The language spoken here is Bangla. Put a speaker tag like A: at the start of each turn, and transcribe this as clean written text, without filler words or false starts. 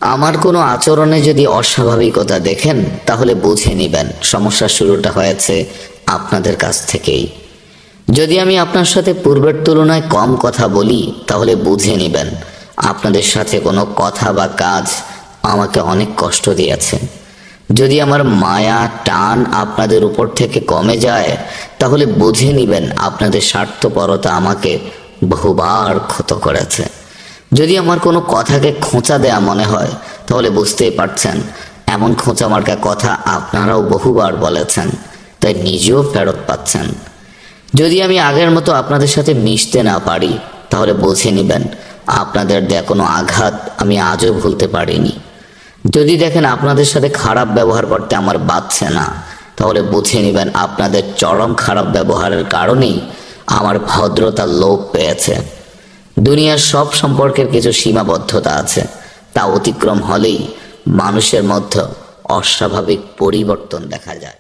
A: আমার কোনো আচরণে যদি অস্বাভাবিকতা দেখেন তাহলে বুঝে নেবেন সমস্যার শুরুটা হয়েছে আপনাদের কাছ থেকেই। যদি আমি আপনার সাথে পূর্বের তুলনায় কম কথা বলি তাহলে বুঝে নেবেন আপনাদের সাথে কোনো কথা বা কাজ আমাকে অনেক কষ্ট দিয়েছে। যদি আমার মায়া টান আপনাদের উপর থেকে কমে যায় তাহলে বুঝে নেবেন আপনাদের স্বার্থপরতা আমাকে বহুবার ক্ষত করেছে। যদি আমার কোনো কথাকে খোঁচা দেয়া মনে হয় তাহলে বুঝতেই পারছেন এমন খোঁচা মার্কা কথা আপনারাও বহুবার বলেছেন, তাই নিজেও ফেরত পাচ্ছেন। যদি আমি আগের মতো আপনাদের সাথে মিশতে না পারি তাহলে বুঝে নেবেন আপনাদের দেয়া কোনো আঘাত আমি আজও ভুলতে পারিনি। যদি দেখেন আপনাদের সাথে খারাপ ব্যবহার করতে আমার বাধছে না তাহলে বুঝে নেবেন আপনাদের চরম খারাপ ব্যবহারের কারণেই আমার ভদ্রতা লোপ পেয়েছে। দুনিয়ার সব সম্পর্কের কিছু সীমাবদ্ধতা আছে, তা অতিক্রম হলেই মানুষের মধ্যে অস্বাভাবিক পরিবর্তন দেখা যায়।